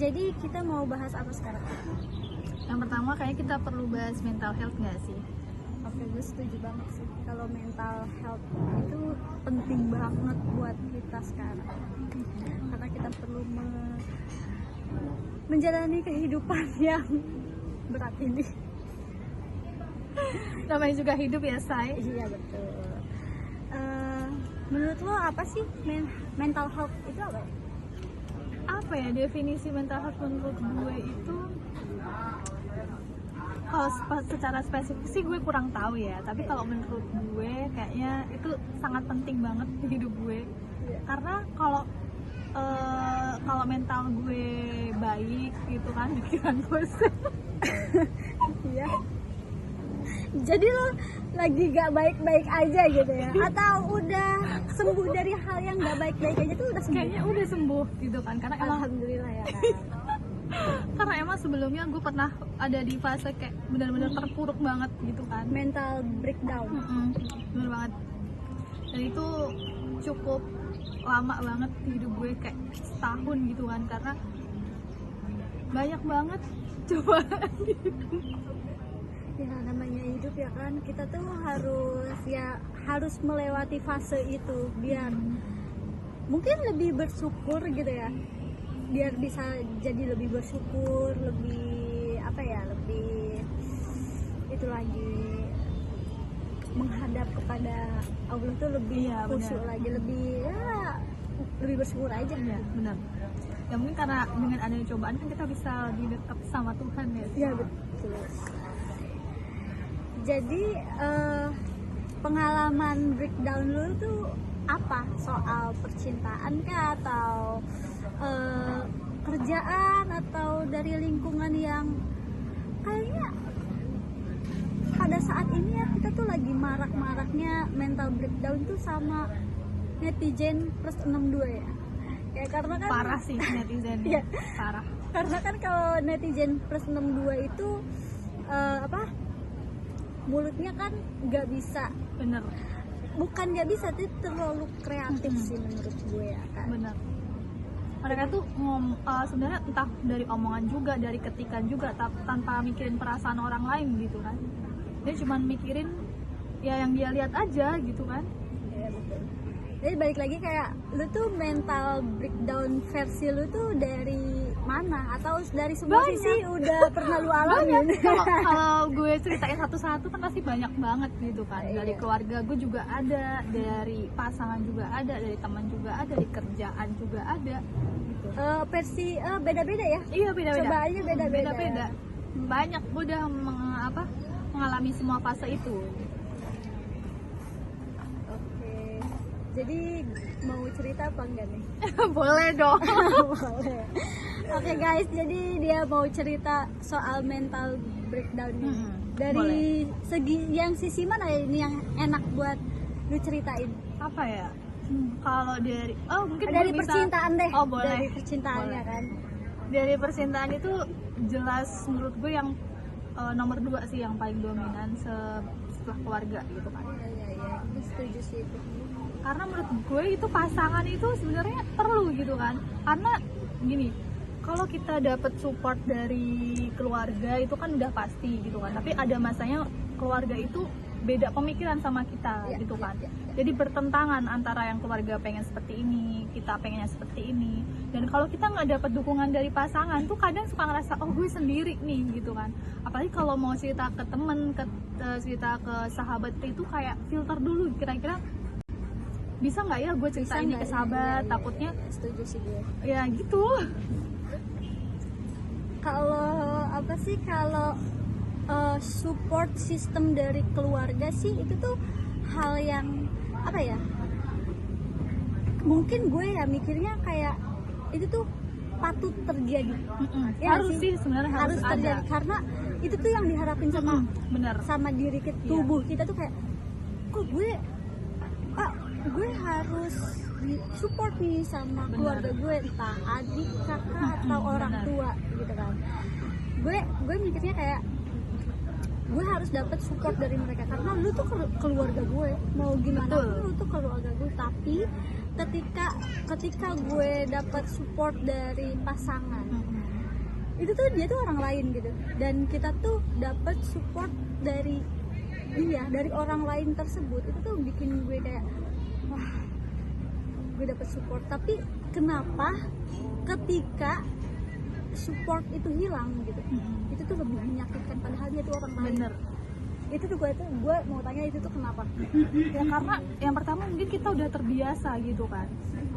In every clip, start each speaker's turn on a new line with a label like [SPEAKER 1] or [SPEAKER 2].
[SPEAKER 1] Jadi kita mau bahas apa sekarang?
[SPEAKER 2] Yang pertama kayaknya kita perlu bahas mental health nggak sih?
[SPEAKER 1] Oke, gue setuju banget sih. Kalau mental health itu penting banget buat kita sekarang. Karena kita perlu menjalani kehidupan yang berat ini.
[SPEAKER 2] Namanya juga hidup ya, Say.
[SPEAKER 1] Iya betul. Menurut lo apa sih mental health itu apa ya?
[SPEAKER 2] Apa ya definisi mental health menurut gue itu? Kalau secara spesifik sih gue kurang tahu ya. Tapi kalau menurut gue kayaknya itu sangat penting banget di hidup gue. Karena kalau mental gue baik gitu kan, pikiran gue
[SPEAKER 1] Iya. Jadi lo lagi gak baik-baik aja gitu ya? Atau udah sembuh dari hal yang gak baik-baik aja tuh udah sembuh?
[SPEAKER 2] kayaknya udah sembuh gitu kan. Karena emang
[SPEAKER 1] Alhamdulillah ya kan.
[SPEAKER 2] karena emang sebelumnya gue pernah ada di fase kayak benar-benar terpuruk banget gitu kan.
[SPEAKER 1] Mental breakdown.
[SPEAKER 2] Bener banget. Dan itu cukup lama banget di hidup gue, kayak setahun gitu kan, karena banyak banget cobaan gitu.
[SPEAKER 1] Ya namanya hidup ya kan, kita tuh harus melewati fase itu biar mungkin lebih bersyukur gitu ya, biar bisa jadi lebih bersyukur, lebih lebih itu lagi menghadap kepada Allah tuh lebih khusyuk lagi, lebih bersyukur aja.
[SPEAKER 2] Ya benar. Ya mungkin karena dengan adanya cobaan kan kita bisa lebih dekat sama Tuhan ya.
[SPEAKER 1] Ya betul. Jadi pengalaman breakdown lu tuh apa? Soal percintaan kah, atau kerjaan, atau dari lingkungan yang kayaknya pada saat ini ya kita tuh lagi marak-maraknya mental breakdown tuh sama netizen plus 62 ya. Ya karena kan
[SPEAKER 2] Parah sih netizen.
[SPEAKER 1] Iya.
[SPEAKER 2] Parah.
[SPEAKER 1] Karena kan kalau netizen plus 62 itu mulutnya kan nggak bisa, bukan nggak bisa, tapi terlalu kreatif sih menurut gue ya kan.
[SPEAKER 2] Bener. Mereka tuh sebenarnya entah dari omongan juga, dari ketikan juga, tanpa mikirin perasaan orang lain gitu kan. Dia cuma mikirin ya yang dia lihat aja gitu kan.
[SPEAKER 1] Iya betul. Jadi balik lagi, kayak lu tuh mental breakdown versi lu tuh dari mana, atau dari semua sisi udah pernah lu alamin?
[SPEAKER 2] Kalau gue ceritain satu-satu kan pasti banyak banget gitu kan. Dari keluarga gue juga ada, dari pasangan juga ada, dari teman juga ada, dari kerjaan juga ada gitu.
[SPEAKER 1] Versi beda-beda ya?
[SPEAKER 2] Iya beda-beda.
[SPEAKER 1] Coba aja beda-beda.
[SPEAKER 2] Banyak, gue udah mengalami semua fase itu.
[SPEAKER 1] Jadi mau cerita apa enggak nih?
[SPEAKER 2] Boleh dong.
[SPEAKER 1] Boleh. Oke guys, jadi dia mau cerita soal mental breakdown ini. Dari sisi mana ini yang enak buat lu ceritain?
[SPEAKER 2] Apa ya? Kalau dari mungkin
[SPEAKER 1] dari
[SPEAKER 2] bisa,
[SPEAKER 1] percintaan deh.
[SPEAKER 2] Oh boleh.
[SPEAKER 1] Dari percintaannya
[SPEAKER 2] boleh.
[SPEAKER 1] kan.
[SPEAKER 2] Dari percintaan itu jelas menurut gue yang nomor 2 sih yang paling dominan setelah keluarga gitu kan.
[SPEAKER 1] Iya, gue setuju sih itu.
[SPEAKER 2] Karena menurut gue itu pasangan itu sebenarnya perlu gitu kan. Karena gini, kalau kita dapat support dari keluarga itu kan udah pasti gitu kan. Tapi ada masanya keluarga itu beda pemikiran sama kita gitu kan. Jadi bertentangan antara yang keluarga pengen seperti ini, kita pengennya seperti ini. Dan kalau kita nggak dapat dukungan dari pasangan tuh kadang suka ngerasa oh gue sendiri nih gitu kan. Apalagi kalau mau cerita ke temen, cerita ke sahabat itu kayak filter dulu, kira-kira bisa nggak ya gue cerita ini ke sahabat, takutnya.
[SPEAKER 1] Setuju sih gue.
[SPEAKER 2] Ya gitu.
[SPEAKER 1] Kalau support system dari keluarga sih itu tuh hal yang mungkin gue ya mikirnya kayak itu tuh patut terjadi. Ya,
[SPEAKER 2] harus sih sebenarnya harus
[SPEAKER 1] terjadi
[SPEAKER 2] ada.
[SPEAKER 1] karena itu tuh yang diharapin sama diri kita, tubuh kita tuh kayak kok gue harus support nih sama keluarga gue, entah adik, kakak, atau orang tua gitu kan. Gue mikirnya kayak gue harus dapat support dari mereka karena lu tuh keluarga gue, mau gimana pun lu tuh keluarga gue. Tapi ketika gue dapat support dari pasangan, itu tuh dia tuh orang lain gitu, dan kita tuh dapat support dari dia, dari orang lain tersebut. Itu tuh bikin gue kayak wah, gue dapat support. Tapi kenapa ketika support itu hilang gitu, itu tuh lebih menyakitkan, padahal dia tuh orang lain.
[SPEAKER 2] Bener.
[SPEAKER 1] Itu tuh gue mau tanya itu tuh kenapa?
[SPEAKER 2] Ya karena yang pertama mungkin kita udah terbiasa gitu kan,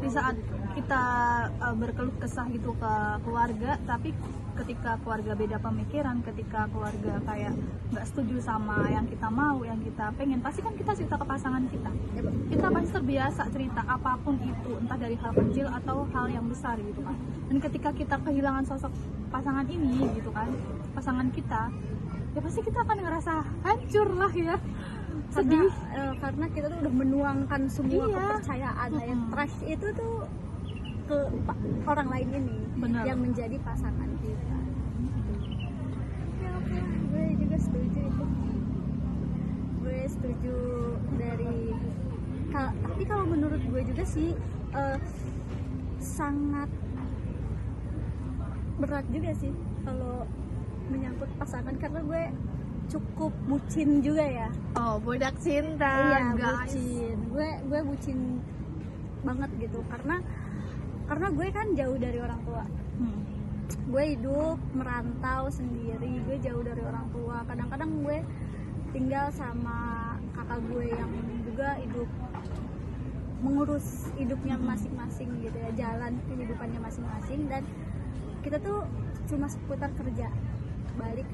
[SPEAKER 2] di saat kita berkeluh kesah gitu ke keluarga, tapi ketika keluarga beda pemikiran, ketika keluarga kayak nggak setuju sama yang kita mau, yang kita pengen, pasti kan kita cerita ke pasangan kita. Kita pasti terbiasa cerita apapun itu, entah dari hal kecil atau hal yang besar gitu kan. Dan ketika kita kehilangan sosok pasangan ini gitu kan, pasangan kita, ya pasti kita akan ngerasa hancur lah ya, sedih.
[SPEAKER 1] Karena kita tuh udah menuangkan semua
[SPEAKER 2] Iya.
[SPEAKER 1] kepercayaan, ya trust itu tuh ke orang lain ini.
[SPEAKER 2] Benar.
[SPEAKER 1] Yang menjadi pasangan kita. Ya oke, gue juga setuju itu. Gue setuju dari tapi kalau menurut gue juga sih sangat berat juga sih kalau menyangkut pasangan, karena gue cukup bucin juga ya.
[SPEAKER 2] Oh, budak cinta.
[SPEAKER 1] Iya,
[SPEAKER 2] guys.
[SPEAKER 1] bucin. Gue bucin banget gitu, karena gue kan jauh dari orang tua. Gue hidup merantau sendiri, gue jauh dari orang tua. Kadang-kadang gue tinggal sama kakak gue yang juga hidup mengurus hidupnya masing-masing gitu ya, jalan kehidupannya masing-masing, dan kita tuh cuma seputar kerja, balik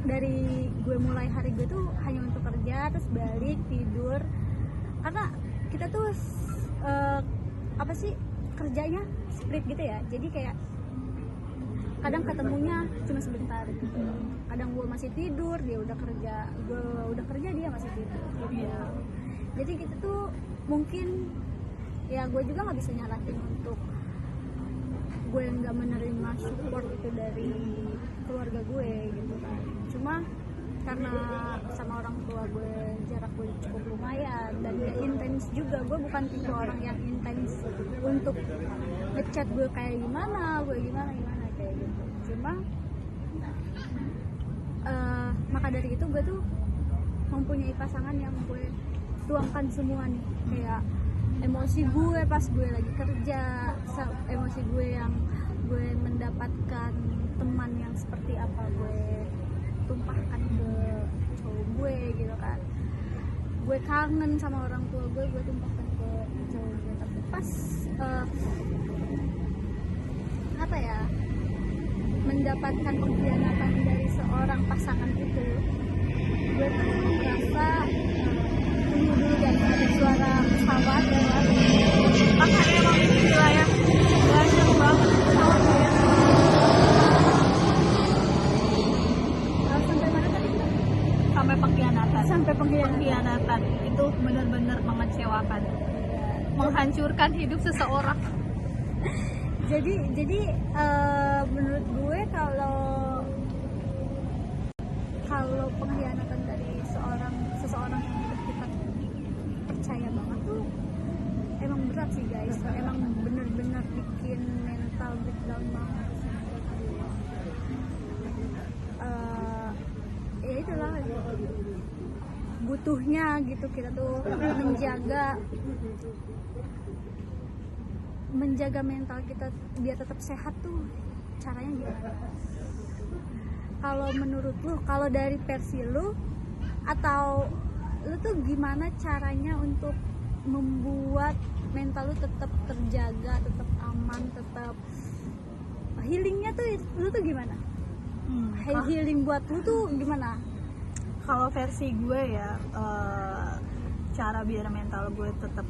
[SPEAKER 1] dari gue mulai hari gue tuh hanya untuk kerja, terus balik tidur, karena kita tuh apa sih kerjanya split gitu ya, jadi kayak kadang ketemunya cuma sebentar gitu. Kadang gue masih tidur, dia udah kerja, gue udah kerja, dia masih tidur gitu. Jadi gitu tuh mungkin ya, gue juga nggak bisa nyalahin untuk gue nggak menerima support itu dari keluarga gue gitu kan. Cuma karena sama orang tua gue jarak gue cukup lumayan dan gak intens juga, gue bukan tipe orang yang intens untuk ngechat gue kayak gimana kayak gitu. Cuma maka dari itu gue tuh mempunyai pasangan yang gue tuangkan semua nih, kayak emosi gue pas gue lagi kerja, emosi gue yang gue mendapatkan teman yang seperti apa gue tumpahkan ke cowok gue gitu kan. Gue kangen sama orang tua gue tumpahkan ke cowok gue. Tapi pas apa ya, mendapatkan pengkhianatan dari seorang pasangan itu, gue tuh merasa tunggu dulu guys, ada suara pesawat dan
[SPEAKER 2] Makanya emang ini wilayah banyak banget pesawatnya.
[SPEAKER 1] sampai mana tadi?
[SPEAKER 2] Sampai pengkhianatan.
[SPEAKER 1] Sampai
[SPEAKER 2] Pengkhianatan itu benar-benar mengecewakan, menghancurkan hidup seseorang.
[SPEAKER 1] Jadi menurut gue kalau pengkhianatan dari seseorang yang udah kita percaya banget tuh emang berat sih guys, emang bener-bener bikin mental breakdown banget. Ya itulah butuhnya gitu, kita tuh menjaga mental kita biar tetap sehat tuh caranya gimana? Kalau menurut lu, kalau dari versi lu atau lu tuh gimana caranya untuk membuat mental lu tetap terjaga, tetap aman, tetap healingnya tuh lu tuh gimana? Healing buat lu tuh gimana?
[SPEAKER 2] Kalau versi gue ya, cara biar mental gue tetap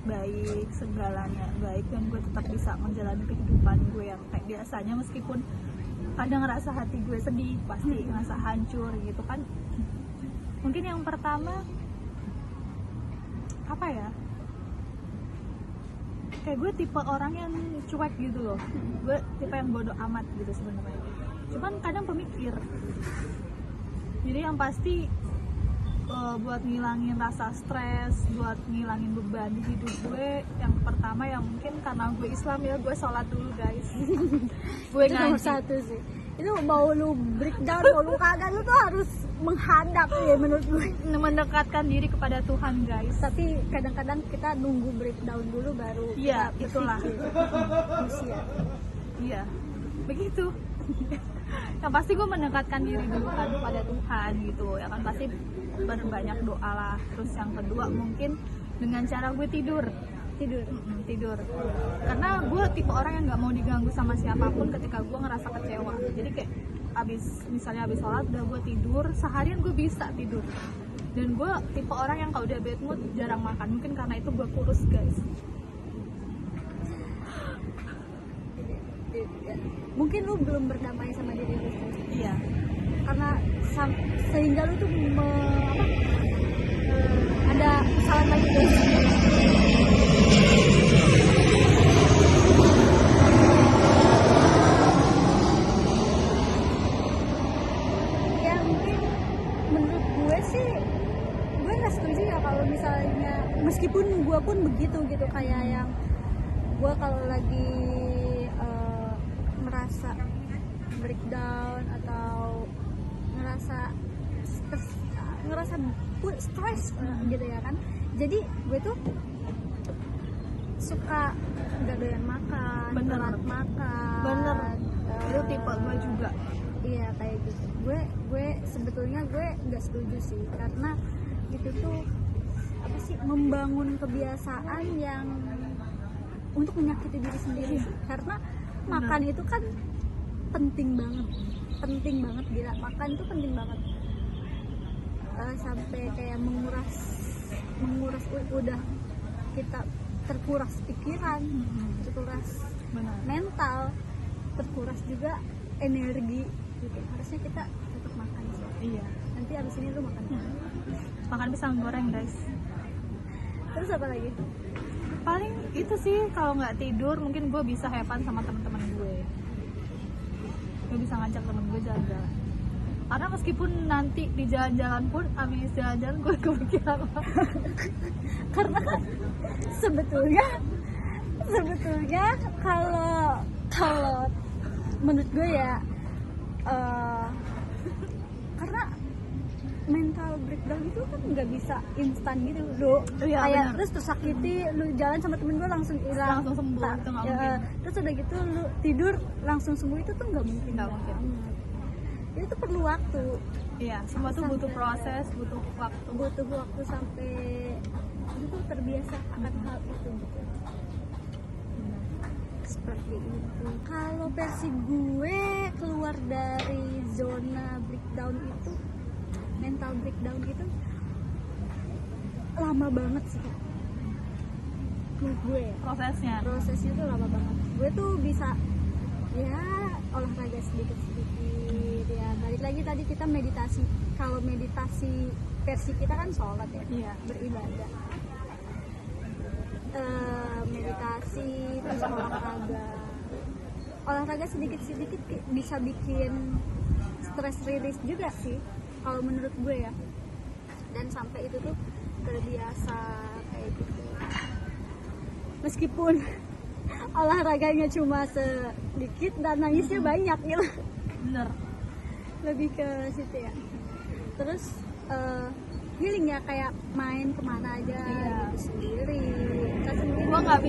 [SPEAKER 2] baik, segalanya baik, dan gue tetap bisa menjalani kehidupan gue yang kayak biasanya, meskipun kadang ngerasa hati gue sedih, pasti ngerasa hancur gitu kan. Mungkin yang pertama apa ya, kayak gue tipe orang yang cuek gitu loh, gue tipe yang bodoh amat gitu sebenarnya, cuman kadang pemikir. Jadi yang pasti buat ngilangin rasa stres, buat ngilangin beban di hidup gue, yang pertama ya mungkin karena gue Islam ya, gue sholat dulu guys. Gue
[SPEAKER 1] itu nomor
[SPEAKER 2] ngaji.
[SPEAKER 1] satu sih. Itu mau lu breakdown mau lu kagak, lu tuh harus menghadap ya menurut gue.
[SPEAKER 2] Mendekatkan diri kepada Tuhan guys.
[SPEAKER 1] Tapi kadang-kadang kita nunggu breakdown dulu baru
[SPEAKER 2] Iya,
[SPEAKER 1] kita
[SPEAKER 2] itulah.
[SPEAKER 1] berpikir. Manusia.
[SPEAKER 2] Iya, begitu. Yang pasti gue mendekatkan diri dulu kan kepada Tuhan gitu ya kan, pasti berbanyak doa lah. Terus yang kedua mungkin dengan cara gue tidur. Tidur karena gue tipe orang yang nggak mau diganggu sama siapapun ketika gue ngerasa kecewa. Jadi kayak misalnya abis sholat udah gue tidur, seharian gue bisa tidur. Dan gue tipe orang yang kalau udah bad mood jarang makan, mungkin karena itu gue kurus guys.
[SPEAKER 1] Mungkin lu belum berdamai sama diri lu sendiri.
[SPEAKER 2] Iya,
[SPEAKER 1] Karena sehingga lu tuh ada kesalahan lagi guys. Ya mungkin menurut gue sih, gue nggak setuju ya kalau misalnya, meskipun gue pun begitu gitu, kayak yang gue kalau lagi merasa breakdown atau ngerasa stres gitu ya kan, jadi gue tuh suka gak doyan makan,
[SPEAKER 2] Bener.
[SPEAKER 1] telat makan.
[SPEAKER 2] bener. Itu tipe gue juga.
[SPEAKER 1] Iya kayak gitu. Gue sebetulnya gue nggak setuju sih, karena itu tuh apa sih, membangun kebiasaan yang untuk menyakiti diri sendiri sih. Karena makan itu kan penting banget gila, makan itu penting banget. Sampai kayak menguras udah kita terkuras pikiran, terkuras
[SPEAKER 2] Benar.
[SPEAKER 1] mental, terkuras juga energi gitu. Harusnya kita tetap makan sih.
[SPEAKER 2] Iya.
[SPEAKER 1] Nanti abis ini lu makan.
[SPEAKER 2] Makan pisang goreng guys.
[SPEAKER 1] Terus apa lagi?
[SPEAKER 2] Paling itu sih, kalau nggak tidur mungkin gue bisa have fun sama teman-teman gue. Gue bisa ngajak temen gue jalan-jalan. Karena meskipun nanti di jalan-jalan pun abis jalan-jalan gue kepikiran
[SPEAKER 1] Karena kan sebetulnya kalau menurut gue ya, karena mental breakdown itu kan nggak bisa instan gitu lo.
[SPEAKER 2] Iya,
[SPEAKER 1] Kayak
[SPEAKER 2] benar.
[SPEAKER 1] terus tersakiti, lu jalan sama temen gue langsung hilang,
[SPEAKER 2] Langsung sembuh, itu nggak
[SPEAKER 1] ya,
[SPEAKER 2] mungkin.
[SPEAKER 1] terus udah gitu lu tidur langsung sembuh, itu tuh nggak mungkin.
[SPEAKER 2] Nggak mungkin.
[SPEAKER 1] banget. Itu tuh perlu waktu,
[SPEAKER 2] Iya, semua tuh butuh
[SPEAKER 1] Sampai-
[SPEAKER 2] proses, butuh waktu.
[SPEAKER 1] sampai itu terbiasa akan hal itu gitu. Seperti itu. Kalau versi gue keluar dari zona breakdown itu, mental breakdown itu lama banget sih Kak. Menurut gue ya,
[SPEAKER 2] Prosesnya.
[SPEAKER 1] prosesnya tuh lama banget. Gue tuh bisa ya olahraga sedikit ya, balik lagi tadi kita meditasi. Kalau meditasi versi kita kan sholat ya,
[SPEAKER 2] Iya.
[SPEAKER 1] beribadah. Meditasi terus olahraga sedikit-sedikit bisa bikin stress release juga sih kalau menurut gue ya, dan sampai itu tuh terbiasa kayak gitu. Meskipun olahraganya cuma sedikit dan nangisnya banyak gitu,
[SPEAKER 2] Bener.
[SPEAKER 1] lebih ke situ ya. Terus healing ya, kayak main kemana aja
[SPEAKER 2] Iya.
[SPEAKER 1] gitu sendiri. Kan sendiri.
[SPEAKER 2] Gue nggak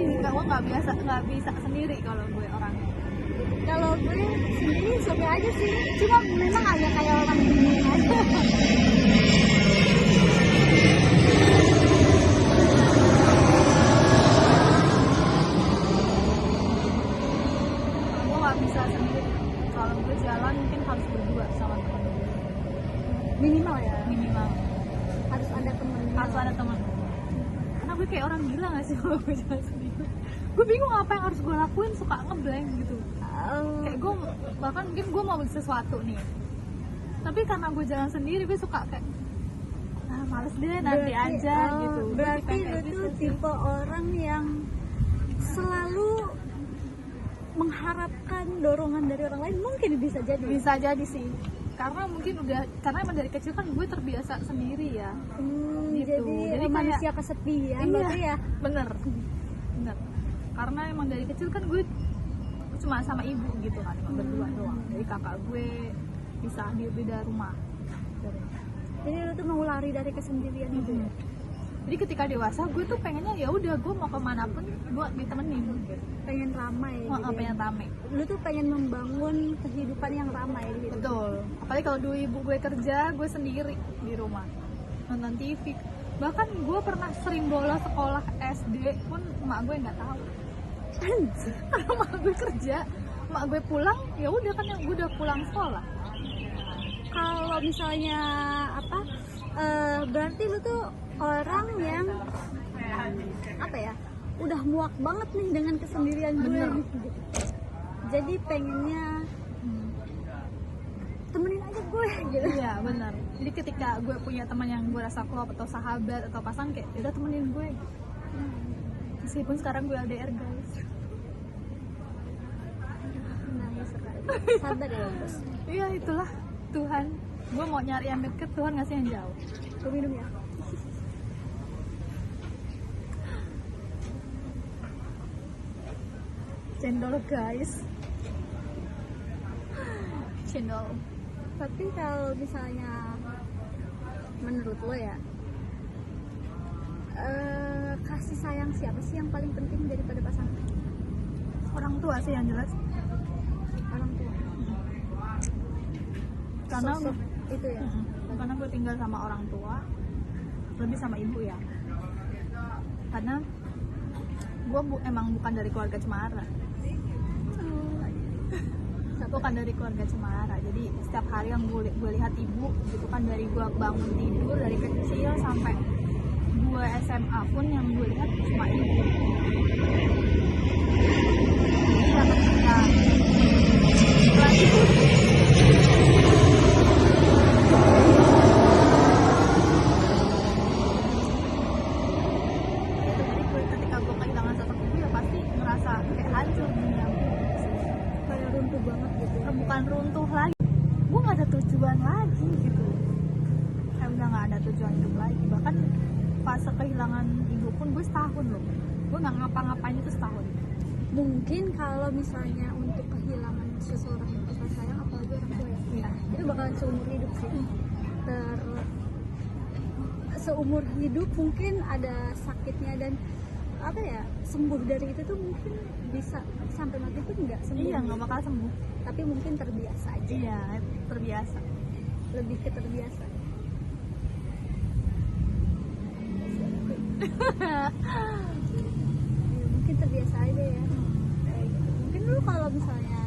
[SPEAKER 2] bisa sendiri kalau gue orangnya.
[SPEAKER 1] Kalau gue sendiri suka aja sih, cuma memang agak kayak orang bingung aja.
[SPEAKER 2] Gue nggak bisa sendiri. Kalau gue jalan mungkin harus berdua sama temen gue.
[SPEAKER 1] Minimal ya,
[SPEAKER 2] Minimal
[SPEAKER 1] harus ada temen.
[SPEAKER 2] harus ada teman. Karena gue kayak orang gila nggak sih kalau gue jalan sendiri. Gue bingung apa yang harus gue lakuin, suka ngeblank gitu. Kayak gue bahkan mungkin gue mau beli sesuatu nih, tapi karena gue jalan sendiri gue suka kayak males deh nanti aja gitu. Gue
[SPEAKER 1] Berarti
[SPEAKER 2] tipe
[SPEAKER 1] lu
[SPEAKER 2] kayak
[SPEAKER 1] tuh
[SPEAKER 2] gitu sih.
[SPEAKER 1] tipe orang yang selalu mengharapkan dorongan dari orang lain, mungkin bisa jadi.
[SPEAKER 2] Bisa jadi sih. karena mungkin karena emang dari kecil kan gue terbiasa sendiri ya. Gitu.
[SPEAKER 1] Jadi manusia kesepian berarti ya.
[SPEAKER 2] Bener karena emang dari kecil kan gue cuma sama ibu gitu kan, cuma berdua doang. Jadi kakak gue bisa di beda rumah.
[SPEAKER 1] Jadi lu tuh mau lari dari kesendirian gitu ya?
[SPEAKER 2] Jadi ketika dewasa gue tuh pengennya ya udah gue mau kemana pun gue ditemenin gitu.
[SPEAKER 1] Pengen ramai gitu ya?
[SPEAKER 2] Pengen ramai.
[SPEAKER 1] Lu tuh pengen membangun kehidupan yang ramai gitu.
[SPEAKER 2] Betul. Apalagi kalau dulu ibu gue kerja, gue sendiri di rumah nonton TV. Bahkan gue pernah sering bolos sekolah SD pun emak gue nggak tahu. Karena emak gue kerja, emak gue pulang ya udah kan yang gue udah pulang sekolah.
[SPEAKER 1] Kalau misalnya apa? Berarti lu tuh orang yang apa ya? Udah muak banget nih dengan kesendirian gue. Gitu. Jadi pengennya temenin aja gue gitu.
[SPEAKER 2] Iya benar. Jadi ketika gue punya teman yang gue rasa klop atau sahabat atau pasangan kayak udah temenin gue. Meskipun sekarang gue LDR guys.
[SPEAKER 1] Nangis sekali. Sabar ya bos.
[SPEAKER 2] Iya itulah Tuhan. Gue mau nyari yang deket, Tuhan ngasih yang jauh.
[SPEAKER 1] Gue minum ya.
[SPEAKER 2] Cendol guys. Cendol.
[SPEAKER 1] Tapi kalau misalnya menurut lo ya, kasih sayang siapa sih yang paling penting daripada pasangan?
[SPEAKER 2] Orang tua sih yang jelas.
[SPEAKER 1] Orang tua.
[SPEAKER 2] Karena
[SPEAKER 1] sosok itu ya.
[SPEAKER 2] Karena gue tinggal sama orang tua, lebih sama ibu ya. Karena gue emang bukan dari keluarga cemara. Bukan dari keluarga cemara. Jadi setiap hari yang gue lihat ibu gitu kan, dari gue bangun tidur dari kecil sampai gue SMA pun yang gue lihat cuma ibu. Jadi ya ketika setelah itu ketika gue kehilangan sosok ibu ya pasti ngerasa kayak hancur dunia gue.
[SPEAKER 1] Kayak runtuh banget gitu.
[SPEAKER 2] Bukan runtuh lagi, gue nggak ada tujuan lagi gitu. Kayak udah nggak ada tujuan hidup lagi. Bahkan fase kehilangan ibu pun gue setahun loh. Gue nggak ngapa-ngapain itu setahun.
[SPEAKER 1] Mungkin kalau misalnya untuk kehilangan seseorang yang kita sayang, apalagi orang tua ya, itu bakalan seumur hidup sih. Seumur hidup mungkin ada sakitnya dan apa ya, sembuh dari itu tuh mungkin bisa sampai mati pun nggak sembuh.
[SPEAKER 2] Iya, nggak bakal sembuh.
[SPEAKER 1] Tapi mungkin terbiasa aja.
[SPEAKER 2] Iya, terbiasa.
[SPEAKER 1] Lebih ke terbiasa. Mungkin terbiasa aja ya. Kayak gitu. Mungkin lu kalau misalnya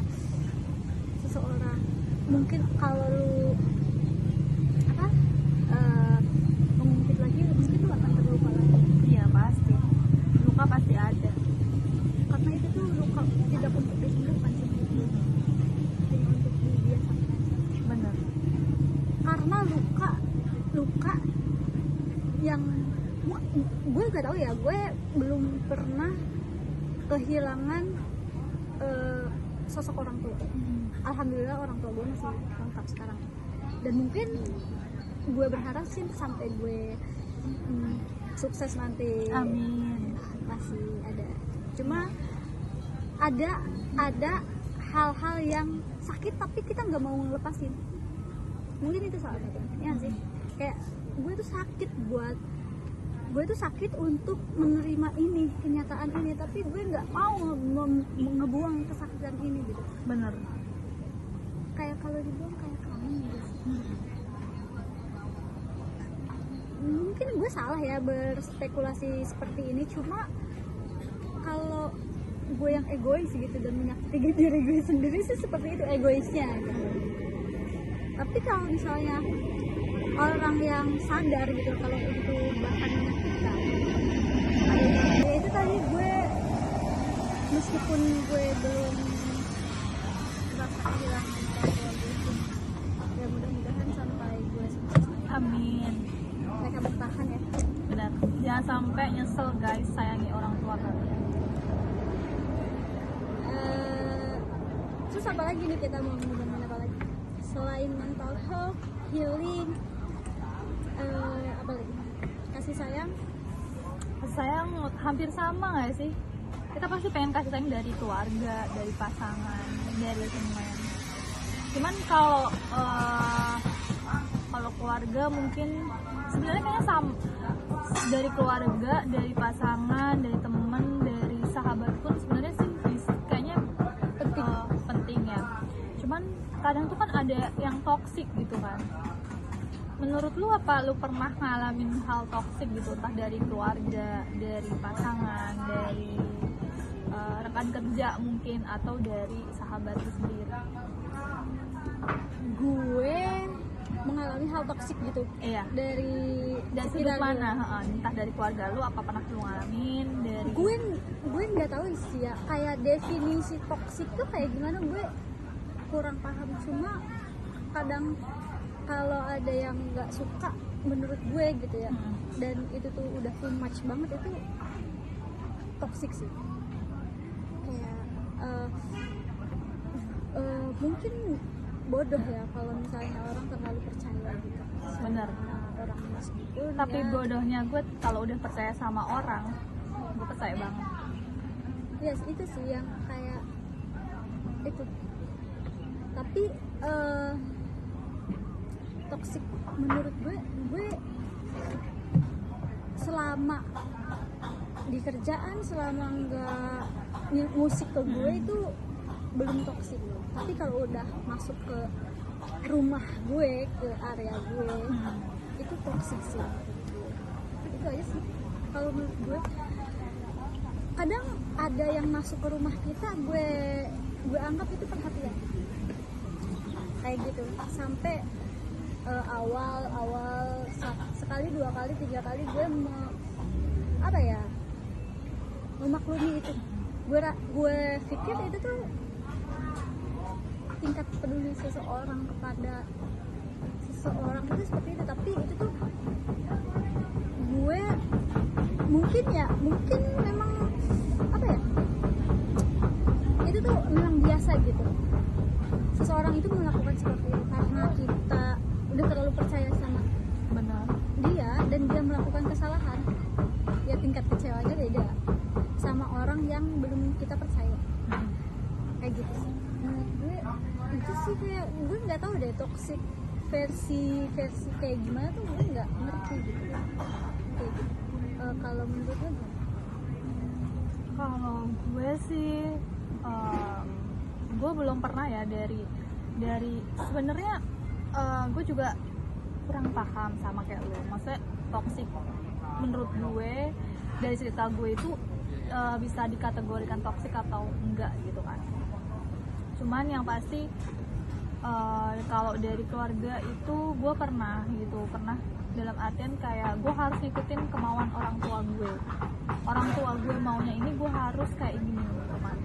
[SPEAKER 1] seseorang, mungkin kalau lu apa mengungkit lagi, pasti lu akan terluka lagi.
[SPEAKER 2] Iya pasti. Luka pasti ada.
[SPEAKER 1] Karena itu tuh luka tidak untuk disembuhkan sih, hanya untuk dibiasakan aja.
[SPEAKER 2] Bener.
[SPEAKER 1] Karena luka yang gue gak tahu ya, gue belum pernah kehilangan sosok orang tua. Alhamdulillah orang tua gue masih lengkap sekarang, dan mungkin gue berharap sih sampai gue sukses nanti.
[SPEAKER 2] Amin.
[SPEAKER 1] Masih ada, cuma ada hal-hal yang sakit tapi kita nggak mau ngelepasin. Mungkin itu salah satunya sih. Kayak gue tuh sakit untuk menerima ini, kenyataan ini, tapi gue nggak mau ngebuang kesakitan ini gitu.
[SPEAKER 2] Bener.
[SPEAKER 1] Kayak kalau dibuang kayak kamu gitu. Mungkin gue salah ya berspekulasi seperti ini, cuma kalau gue yang egois gitu dan menyakiti diri gue sendiri sih seperti itu egoisnya gitu. Tapi kalau misalnya orang yang sadar gitu kalau itu bahkan menyakitkan, ya itu tadi gue, meskipun gue belum merasa kehilangan orang tua gue, ya mudah-mudahan sampai gue sukses.
[SPEAKER 2] Amin.
[SPEAKER 1] Mereka bertahan ya.
[SPEAKER 2] Benar. Jangan sampai nyesel guys, sayangi orang tua kalian.
[SPEAKER 1] Terus apa lagi nih, kita mau ngomongin apa lagi selain mental health, healing, apa lagi, kasih sayang.
[SPEAKER 2] Sayang hampir sama nggak sih? Kita pasti pengen kasih sayang dari keluarga, dari pasangan, dari teman. Cuman kalau keluarga mungkin sebenarnya kayaknya sama, dari keluarga, dari pasangan, dari teman, dari sahabat pun sebenarnya sih kayaknya penting ya. Cuman kadang tuh kan ada yang toksik gitu kan. Menurut lu apa lu pernah ngalamin hal toksik gitu, entah dari keluarga, dari pasangan, dari rekan kerja mungkin, atau dari sahabat lu sendiri?
[SPEAKER 1] Gue mengalami hal toksik gitu.
[SPEAKER 2] Iya.
[SPEAKER 1] Dari
[SPEAKER 2] sudut mana? Entah dari keluarga lu, apa pernah lu ngalamin? Dari
[SPEAKER 1] gue nggak tahu sih ya, kayak definisi toksik tuh kayak gimana, gue kurang paham. Cuma kadang kalau ada yang nggak suka menurut gue gitu ya, dan itu tuh udah too much banget, itu toxic sih. Kayak mungkin bodoh ya kalau misalnya orang terlalu percaya gitu.
[SPEAKER 2] Bener.
[SPEAKER 1] Orang meskipun
[SPEAKER 2] Tapi
[SPEAKER 1] ya,
[SPEAKER 2] bodohnya gue kalau udah percaya sama orang, gue percaya banget.
[SPEAKER 1] yes, itu sih yang kayak itu. Tapi toxic menurut gue selama di kerjaan, selama nggak musik ke gue itu belum toxic. Tapi kalau udah masuk ke rumah gue, ke area gue, itu toxic sih menurut gue. Itu aja sih kalau menurut gue. Kadang ada yang masuk ke rumah kita, gue anggap itu perhatian kayak gitu, sampai awal sekali, 2 kali, 3 kali gue memaklumi itu. Gue pikir itu tuh tingkat peduli seseorang kepada seseorang itu seperti itu, tapi itu tuh gue mungkin memang itu tuh memang biasa gitu. Seseorang itu melakukan seperti itu karena kita udah terlalu percaya sama dia, dan dia melakukan kesalahan, ya tingkat kecewanya beda sama orang yang belum kita percaya. Kayak gitu sih menurut gue. Itu sih kayak gue nggak tahu deh toxic versi kayak gimana tuh, gue nggak ngerti gitu kayak gitu. Kalau menurut gue gimana?
[SPEAKER 2] Kalau gue sih gue belum pernah ya, dari sebenarnya gue juga kurang paham sama kayak lo. Maksudnya toxic menurut gue dari cerita gue itu bisa dikategorikan toxic atau enggak gitu kan. Cuman yang pasti kalau dari keluarga itu gue pernah dalam artian kayak gue harus ngikutin kemauan orang tua gue maunya ini, gue harus kayak gini gitu kan.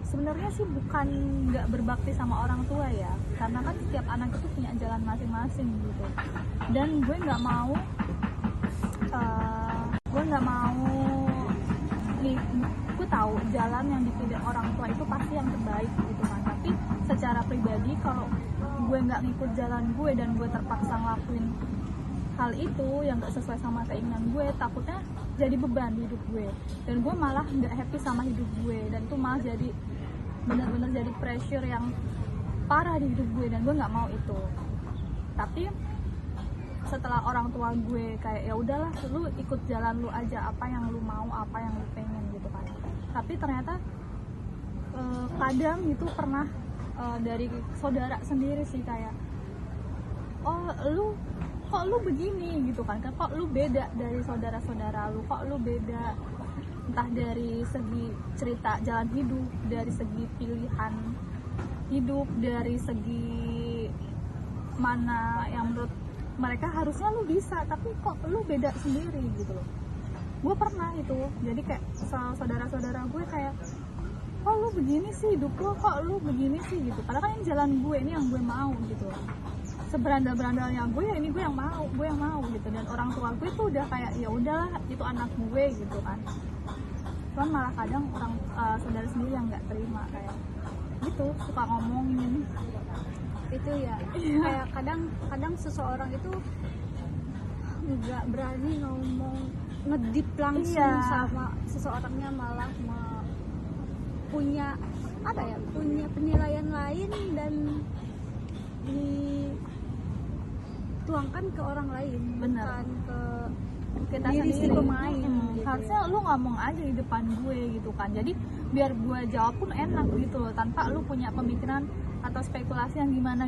[SPEAKER 2] Sebenarnya sih bukan nggak berbakti sama orang tua ya, karena kan setiap anak itu punya jalan masing-masing gitu. Dan gue nggak mau nih, gue tahu jalan yang dipilih orang tua itu pasti yang terbaik gitu kan. Tapi secara pribadi kalau gue nggak ngikut jalan gue dan gue terpaksa ngelakuin hal itu yang nggak sesuai sama keinginan gue, takutnya jadi beban di hidup gue, dan gue malah nggak happy sama hidup gue, dan itu malah jadi benar-benar jadi pressure yang parah di hidup gue, dan gue nggak mau itu. Tapi setelah orang tua gue kayak ya udahlah, lu ikut jalan lu aja, apa yang lu mau, apa yang lu pengen gitu kan. Tapi ternyata kadang itu pernah dari saudara sendiri sih, kayak kok lu begini gitu kan, kok lu beda dari saudara-saudara lu, kok lu beda entah dari segi cerita jalan hidup, dari segi pilihan hidup, dari segi mana yang menurut mereka harusnya lu bisa, tapi kok lu beda sendiri gitu loh. Gue pernah itu, jadi kayak saudara-saudara gue kayak, kok lu begini sih hidup lu, kok lu begini sih gitu, padahal kan yang jalan gue ini yang gue mau gitu. Seberandal-berandalnya gue ya ini gue yang mau gitu. Dan orang tua gue tuh udah kayak ya udahlah itu anak gue gitu kan. Cuman malah kadang orang saudara sendiri yang nggak terima, kayak gitu, suka ngomongin
[SPEAKER 1] itu ya. Kayak kadang seseorang itu nggak berani ngomong ngedip langsung sama seseorangnya, malah punya apa ya, punya penilaian lain dan dituangkan ke orang lain.
[SPEAKER 2] Bener.
[SPEAKER 1] Bukan ke
[SPEAKER 2] kita
[SPEAKER 1] diri si
[SPEAKER 2] sendiri.
[SPEAKER 1] pemain gitu.
[SPEAKER 2] Harusnya lu ngomong aja di depan gue gitu kan, jadi biar gue jawab pun enak gitu loh, tanpa lu punya pemikiran atau spekulasi yang gimana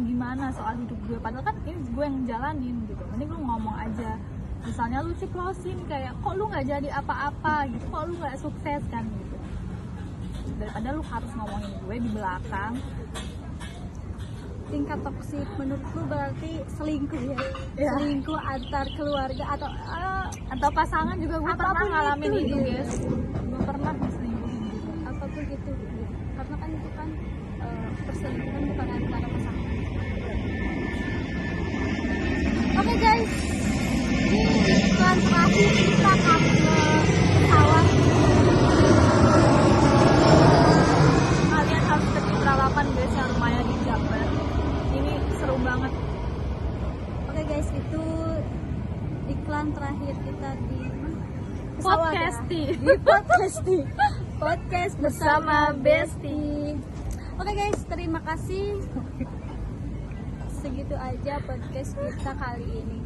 [SPEAKER 2] soal hidup gue, padahal kan ini gue yang jalanin gitu. Mending lu ngomong aja, misalnya lu ceplosin kayak kok lu nggak jadi apa-apa gitu, kok lu nggak sukses kan gitu, daripada lu harus ngomongin gue di belakang.
[SPEAKER 1] Tingkat toksik menurut lu berarti selingkuh ya? Selingkuh antar keluarga
[SPEAKER 2] Atau pasangan juga. Gue pernah
[SPEAKER 1] apapun
[SPEAKER 2] ngalamin
[SPEAKER 1] itu,
[SPEAKER 2] itu
[SPEAKER 1] gitu.
[SPEAKER 2] guys, gue pernah diselingkuhin gitu.
[SPEAKER 1] Apapun itu gitu. Karena kan itu kan perselingkuhan bukan antara pasangan. Oke guys, ini iklan terakhir kita akan ke pesawat.
[SPEAKER 2] Kalian harus ke Citralapan guys, yang rumahnya di Jabar. Ini seru banget.
[SPEAKER 1] Oke guys, itu iklan terakhir kita di pesawat
[SPEAKER 2] Podcasti.
[SPEAKER 1] ya. Di podcast bersama Besti. Oke guys, terima kasih. Segitu aja podcast kita kali ini.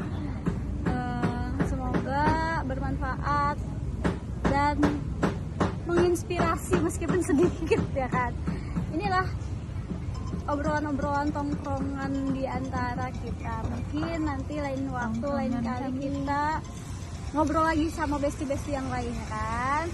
[SPEAKER 1] Semoga bermanfaat dan menginspirasi meskipun sedikit ya kan. Inilah obrolan-obrolan tongkrongan di antara kita. Mungkin nanti lain waktu, lain kali kita ngobrol lagi sama besti-besti yang lainnya kan.